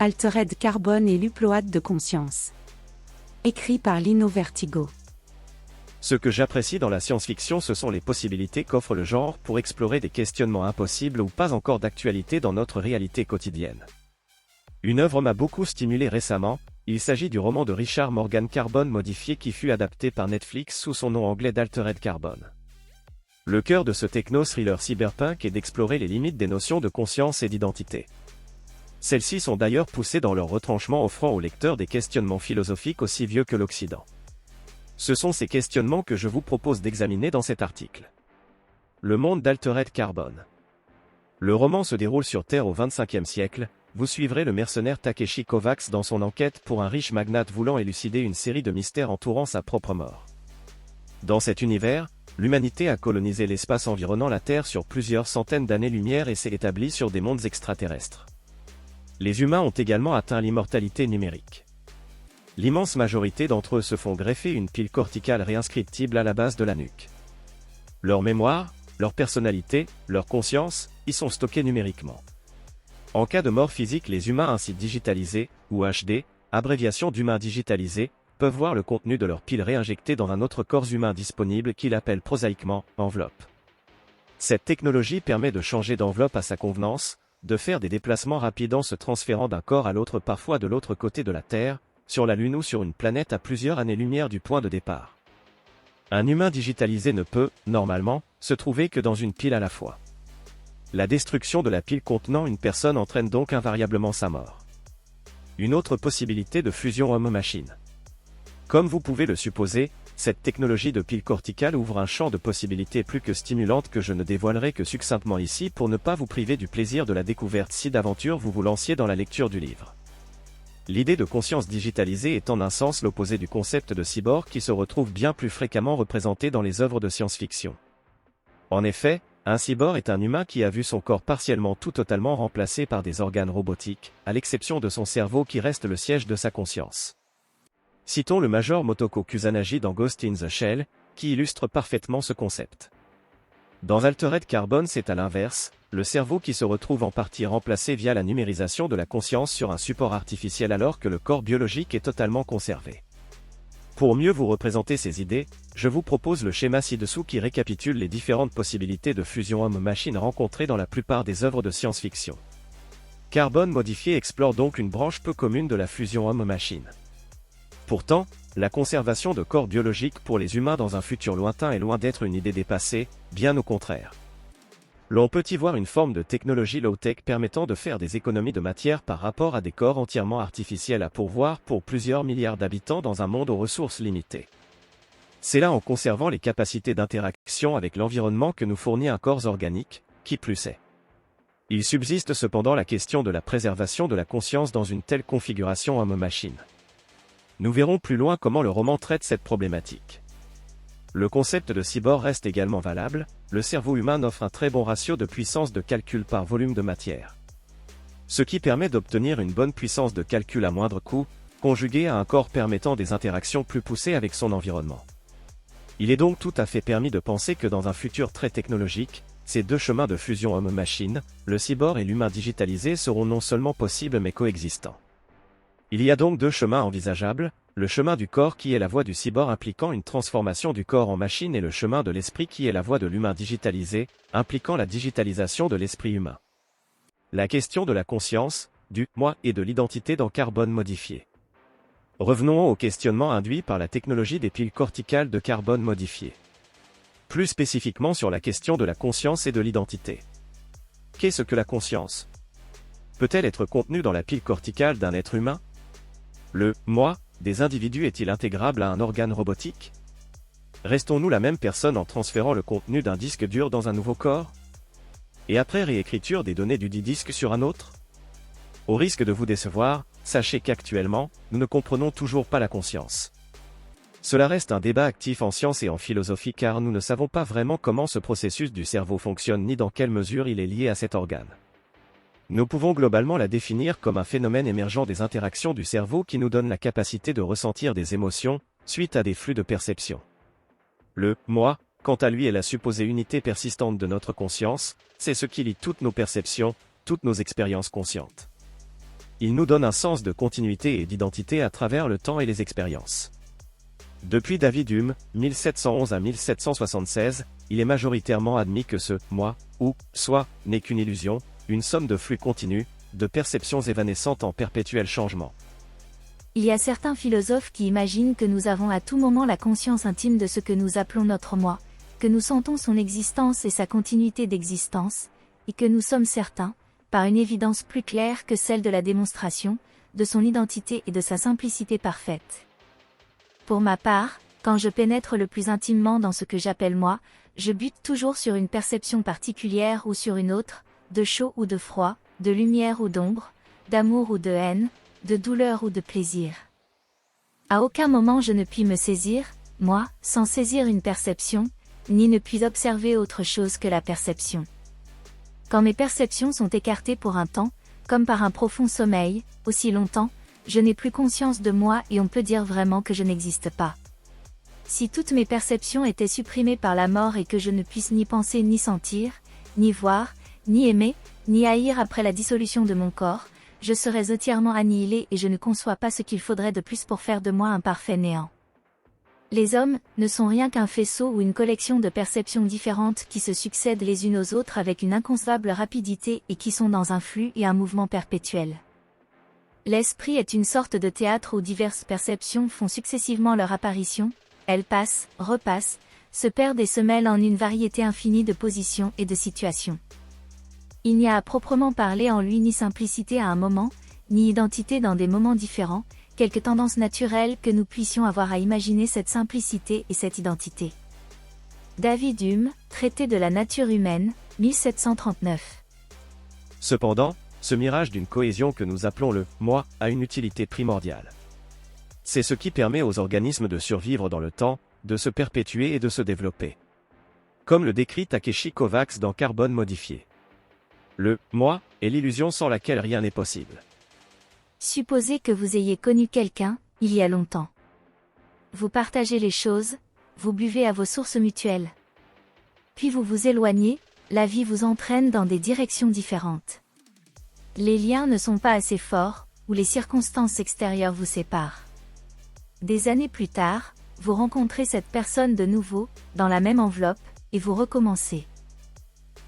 Altered Carbon et l'upload de conscience. Écrit par Lino Vertigo. Ce que j'apprécie dans la science-fiction, ce sont les possibilités qu'offre le genre pour explorer des questionnements impossibles ou pas encore d'actualité dans notre réalité quotidienne. Une œuvre m'a beaucoup stimulé récemment, il s'agit du roman de Richard Morgan Carbone modifié qui fut adapté par Netflix sous son nom anglais d'Altered Carbon. Le cœur de ce techno-thriller cyberpunk est d'explorer les limites des notions de conscience et d'identité. Celles-ci sont d'ailleurs poussées dans leur retranchement, offrant au lecteur des questionnements philosophiques aussi vieux que l'Occident. Ce sont ces questionnements que je vous propose d'examiner dans cet article. Le monde d'Altered Carbon. Le roman se déroule sur Terre au XXVe siècle. Vous suivrez le mercenaire Takeshi Kovacs dans son enquête pour un riche magnate voulant élucider une série de mystères entourant sa propre mort. Dans cet univers, l'humanité a colonisé l'espace environnant la Terre sur plusieurs centaines d'années-lumière et s'est établie sur des mondes extraterrestres. Les humains ont également atteint l'immortalité numérique. L'immense majorité d'entre eux se font greffer une pile corticale réinscriptible à la base de la nuque. Leur mémoire, leur personnalité, leur conscience, y sont stockés numériquement. En cas de mort physique, les humains ainsi digitalisés, ou HD, abréviation d'humains digitalisés, peuvent voir le contenu de leur pile réinjecté dans un autre corps humain disponible qu'ils appellent prosaïquement « enveloppe ». Cette technologie permet de changer d'enveloppe à sa convenance, de faire des déplacements rapides en se transférant d'un corps à l'autre, parfois de l'autre côté de la Terre, sur la Lune ou sur une planète à plusieurs années-lumière du point de départ. Un humain digitalisé ne peut, normalement, se trouver que dans une pile à la fois. La destruction de la pile contenant une personne entraîne donc invariablement sa mort. Une autre possibilité de fusion homme-machine. Comme vous pouvez le supposer, cette technologie de pile corticale ouvre un champ de possibilités plus que stimulante que je ne dévoilerai que succinctement ici pour ne pas vous priver du plaisir de la découverte si d'aventure vous vous lanciez dans la lecture du livre. L'idée de conscience digitalisée est en un sens l'opposé du concept de cyborg qui se retrouve bien plus fréquemment représenté dans les œuvres de science-fiction. En effet, un cyborg est un humain qui a vu son corps partiellement ou totalement remplacé par des organes robotiques, à l'exception de son cerveau qui reste le siège de sa conscience. Citons le Major Motoko Kusanagi dans Ghost in the Shell, qui illustre parfaitement ce concept. Dans Altered Carbon, c'est à l'inverse, le cerveau qui se retrouve en partie remplacé via la numérisation de la conscience sur un support artificiel alors que le corps biologique est totalement conservé. Pour mieux vous représenter ces idées, je vous propose le schéma ci-dessous qui récapitule les différentes possibilités de fusion homme-machine rencontrées dans la plupart des œuvres de science-fiction. Carbone modifié explore donc une branche peu commune de la fusion homme-machine. Pourtant, la conservation de corps biologiques pour les humains dans un futur lointain est loin d'être une idée dépassée, bien au contraire. L'on peut y voir une forme de technologie low-tech permettant de faire des économies de matière par rapport à des corps entièrement artificiels à pourvoir pour plusieurs milliards d'habitants dans un monde aux ressources limitées. C'est là en conservant les capacités d'interaction avec l'environnement que nous fournit un corps organique, qui plus est. Il subsiste cependant la question de la préservation de la conscience dans une telle configuration homme-machine. Nous verrons plus loin comment le roman traite cette problématique. Le concept de cyborg reste également valable, le cerveau humain offre un très bon ratio de puissance de calcul par volume de matière. Ce qui permet d'obtenir une bonne puissance de calcul à moindre coût, conjugué à un corps permettant des interactions plus poussées avec son environnement. Il est donc tout à fait permis de penser que dans un futur très technologique, ces deux chemins de fusion homme-machine, le cyborg et l'humain digitalisé seront non seulement possibles mais coexistants. Il y a donc deux chemins envisageables, le chemin du corps qui est la voie du cyborg impliquant une transformation du corps en machine et le chemin de l'esprit qui est la voie de l'humain digitalisé, impliquant la digitalisation de l'esprit humain. La question de la conscience, du « moi » et de l'identité dans Carbone modifié. Revenons au questionnement induit par la technologie des piles corticales de carbone modifié. Plus spécifiquement sur la question de la conscience et de l'identité. Qu'est-ce que la conscience? Peut-elle être contenue dans la pile corticale d'un être humain? Le « moi » des individus est-il intégrable à un organe robotique? Restons-nous la même personne en transférant le contenu d'un disque dur dans un nouveau corps? Et après réécriture des données du dit disque sur un autre? Au risque de vous décevoir, sachez qu'actuellement, nous ne comprenons toujours pas la conscience. Cela reste un débat actif en science et en philosophie car nous ne savons pas vraiment comment ce processus du cerveau fonctionne ni dans quelle mesure il est lié à cet organe. Nous pouvons globalement la définir comme un phénomène émergent des interactions du cerveau qui nous donne la capacité de ressentir des émotions, suite à des flux de perception. Le « moi », quant à lui est la supposée unité persistante de notre conscience, c'est ce qui lie toutes nos perceptions, toutes nos expériences conscientes. Il nous donne un sens de continuité et d'identité à travers le temps et les expériences. Depuis David Hume, 1711 à 1776, il est majoritairement admis que ce « moi » ou « soi » n'est qu'une illusion, une somme de flux continus, de perceptions évanescentes en perpétuel changement. Il y a certains philosophes qui imaginent que nous avons à tout moment la conscience intime de ce que nous appelons notre moi, que nous sentons son existence et sa continuité d'existence, et que nous sommes certains, par une évidence plus claire que celle de la démonstration, de son identité et de sa simplicité parfaite. Pour ma part, quand je pénètre le plus intimement dans ce que j'appelle moi, je bute toujours sur une perception particulière ou sur une autre, de chaud ou de froid, de lumière ou d'ombre, d'amour ou de haine, de douleur ou de plaisir. À aucun moment je ne puis me saisir, moi, sans saisir une perception, ni ne puis observer autre chose que la perception. Quand mes perceptions sont écartées pour un temps, comme par un profond sommeil, aussi longtemps, je n'ai plus conscience de moi et on peut dire vraiment que je n'existe pas. Si toutes mes perceptions étaient supprimées par la mort et que je ne puisse ni penser ni sentir, ni voir, ni aimer, ni haïr après la dissolution de mon corps, je serais entièrement annihilé et je ne conçois pas ce qu'il faudrait de plus pour faire de moi un parfait néant. Les hommes ne sont rien qu'un faisceau ou une collection de perceptions différentes qui se succèdent les unes aux autres avec une inconcevable rapidité et qui sont dans un flux et un mouvement perpétuel. L'esprit est une sorte de théâtre où diverses perceptions font successivement leur apparition, elles passent, repassent, se perdent et se mêlent en une variété infinie de positions et de situations. Il n'y a à proprement parler en lui ni simplicité à un moment, ni identité dans des moments différents, quelque tendance naturelle que nous puissions avoir à imaginer cette simplicité et cette identité. David Hume, Traité de la nature humaine, 1739. Cependant, ce mirage d'une cohésion que nous appelons le « moi » a une utilité primordiale. C'est ce qui permet aux organismes de survivre dans le temps, de se perpétuer et de se développer. Comme le décrit Takeshi Kovacs dans Carbone modifié. Le « moi » est l'illusion sans laquelle rien n'est possible. Supposez que vous ayez connu quelqu'un, il y a longtemps. Vous partagez les choses, vous buvez à vos sources mutuelles. Puis vous vous éloignez, la vie vous entraîne dans des directions différentes. Les liens ne sont pas assez forts, ou les circonstances extérieures vous séparent. Des années plus tard, vous rencontrez cette personne de nouveau, dans la même enveloppe, et vous recommencez.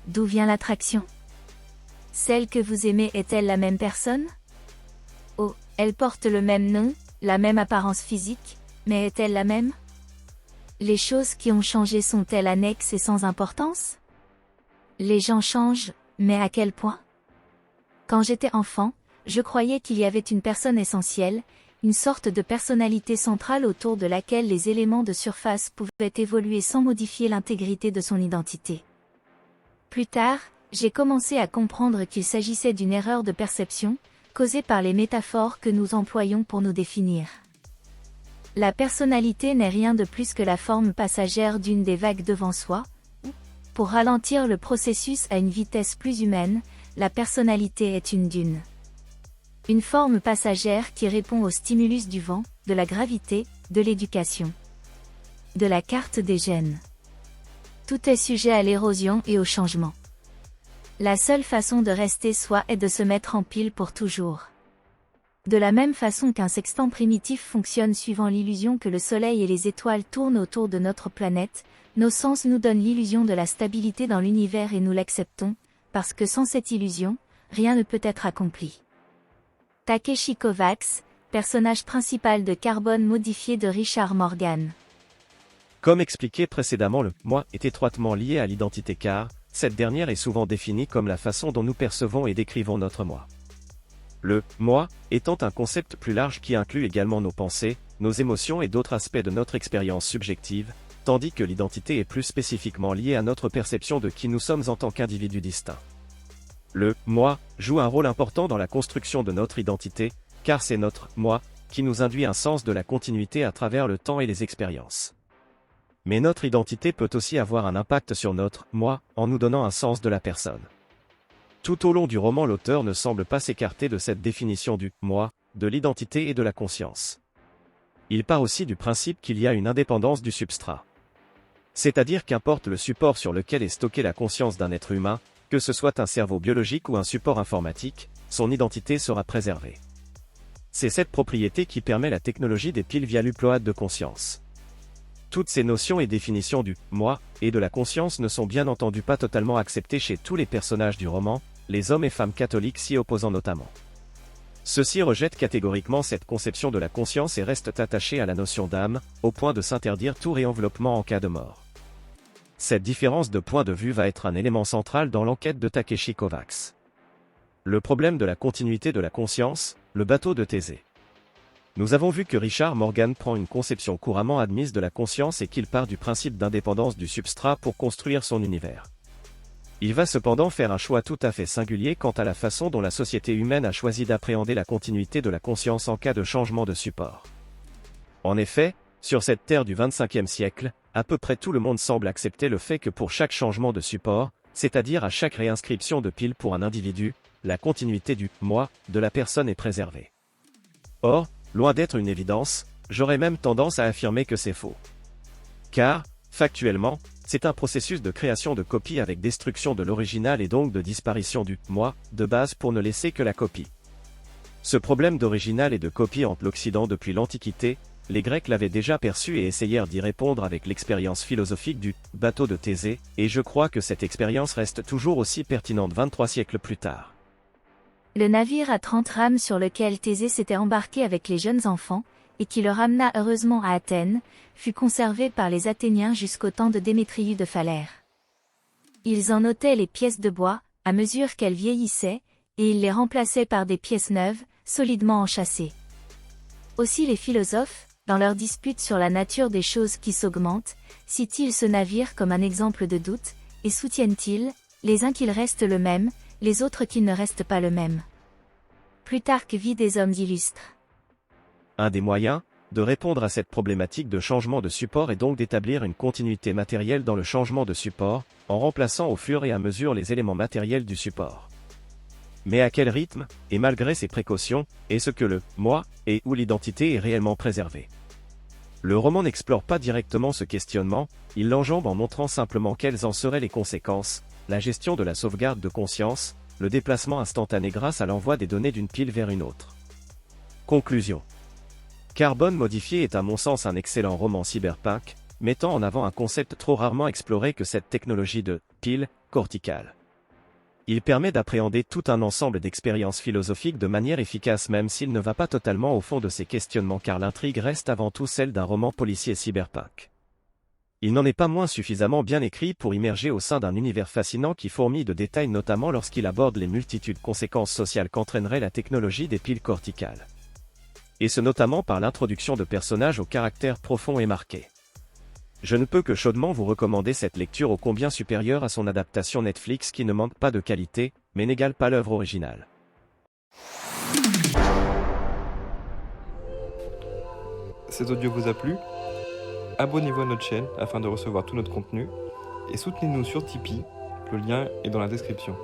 D'où vient l'attraction ? Celle que vous aimez est-elle la même personne ? Oh, elle porte le même nom, la même apparence physique, mais est-elle la même ? Les choses qui ont changé sont-elles annexes et sans importance ? Les gens changent, mais à quel point ? Quand j'étais enfant, je croyais qu'il y avait une personne essentielle, une sorte de personnalité centrale autour de laquelle les éléments de surface pouvaient évoluer sans modifier l'intégrité de son identité. Plus tard, j'ai commencé à comprendre qu'il s'agissait d'une erreur de perception, causée par les métaphores que nous employons pour nous définir. La personnalité n'est rien de plus que la forme passagère d'une des vagues devant soi, ou, pour ralentir le processus à une vitesse plus humaine, la personnalité est une dune. Une forme passagère qui répond au stimulus du vent, de la gravité, de l'éducation. De la carte des gènes. Tout est sujet à l'érosion et au changement. La seule façon de rester soi est de se mettre en pile pour toujours. De la même façon qu'un sextant primitif fonctionne suivant l'illusion que le Soleil et les étoiles tournent autour de notre planète, nos sens nous donnent l'illusion de la stabilité dans l'univers et nous l'acceptons, parce que sans cette illusion, rien ne peut être accompli. Takeshi Kovacs, personnage principal de Carbone modifié de Richard Morgan. Comme expliqué précédemment, le « moi » est étroitement lié à l'identité car, cette dernière est souvent définie comme la façon dont nous percevons et décrivons notre moi. Le « moi » étant un concept plus large qui inclut également nos pensées, nos émotions et d'autres aspects de notre expérience subjective, tandis que l'identité est plus spécifiquement liée à notre perception de qui nous sommes en tant qu'individus distincts. Le « moi » joue un rôle important dans la construction de notre identité, car c'est notre « moi » qui nous induit un sens de la continuité à travers le temps et les expériences. Mais notre identité peut aussi avoir un impact sur notre « moi » en nous donnant un sens de la personne. Tout au long du roman, l'auteur ne semble pas s'écarter de cette définition du « moi », de l'identité et de la conscience. Il part aussi du principe qu'il y a une indépendance du substrat. C'est-à-dire qu'importe le support sur lequel est stockée la conscience d'un être humain, que ce soit un cerveau biologique ou un support informatique, son identité sera préservée. C'est cette propriété qui permet la technologie des piles via l'upload de conscience. Toutes ces notions et définitions du « moi » et de la conscience ne sont bien entendu pas totalement acceptées chez tous les personnages du roman, les hommes et femmes catholiques s'y opposant notamment. Ceux-ci rejettent catégoriquement cette conception de la conscience et restent attachés à la notion d'âme, au point de s'interdire tout réenveloppement en cas de mort. Cette différence de point de vue va être un élément central dans l'enquête de Takeshi Kovacs. Le problème de la continuité de la conscience, le bateau de Thésée. Nous avons vu que Richard Morgan prend une conception couramment admise de la conscience et qu'il part du principe d'indépendance du substrat pour construire son univers. Il va cependant faire un choix tout à fait singulier quant à la façon dont la société humaine a choisi d'appréhender la continuité de la conscience en cas de changement de support. En effet, sur cette terre du XXe siècle, à peu près tout le monde semble accepter le fait que pour chaque changement de support, c'est-à-dire à chaque réinscription de pile pour un individu, la continuité du « moi » de la personne est préservée. Or, loin d'être une évidence, j'aurais même tendance à affirmer que c'est faux. Car, factuellement, c'est un processus de création de copie avec destruction de l'original et donc de disparition du « moi » de base pour ne laisser que la copie. Ce problème d'original et de copie hante l'Occident depuis l'Antiquité, les Grecs l'avaient déjà perçu et essayèrent d'y répondre avec l'expérience philosophique du « bateau de Thésée », et je crois que cette expérience reste toujours aussi pertinente 23 siècles plus tard. Le navire à 30 rames sur lequel Thésée s'était embarqué avec les jeunes enfants, et qui le ramena heureusement à Athènes, fut conservé par les Athéniens jusqu'au temps de Démétrius de Phalère. Ils en ôtaient les pièces de bois, à mesure qu'elles vieillissaient, et ils les remplaçaient par des pièces neuves, solidement enchâssées. Aussi les philosophes, dans leur dispute sur la nature des choses qui s'augmentent, citent-ils ce navire comme un exemple de doute, et soutiennent-ils, les uns qu'il reste le même, les autres qu'il ne reste pas le même. Plutarque vit des hommes illustres. Un des moyens de répondre à cette problématique de changement de support est donc d'établir une continuité matérielle dans le changement de support, en remplaçant au fur et à mesure les éléments matériels du support. Mais à quel rythme, et malgré ces précautions, est-ce que le « moi » et ou l'identité est réellement préservé? Le roman n'explore pas directement ce questionnement, il l'enjambe en montrant simplement quelles en seraient les conséquences, la gestion de la sauvegarde de conscience, le déplacement instantané grâce à l'envoi des données d'une pile vers une autre. Conclusion. Carbone modifié est à mon sens un excellent roman cyberpunk, mettant en avant un concept trop rarement exploré que cette technologie de « pile » corticale. Il permet d'appréhender tout un ensemble d'expériences philosophiques de manière efficace même s'il ne va pas totalement au fond de ces questionnements car l'intrigue reste avant tout celle d'un roman policier cyberpunk. Il n'en est pas moins suffisamment bien écrit pour immerger au sein d'un univers fascinant qui fourmille de détails notamment lorsqu'il aborde les multitudes conséquences sociales qu'entraînerait la technologie des piles corticales. Et ce notamment par l'introduction de personnages au caractère profond et marqué. Je ne peux que chaudement vous recommander cette lecture ô combien supérieure à son adaptation Netflix qui ne manque pas de qualité, mais n'égale pas l'œuvre originale. Cet audio vous a plu? Abonnez-vous à notre chaîne afin de recevoir tout notre contenu et soutenez-nous sur Tipeee, le lien est dans la description.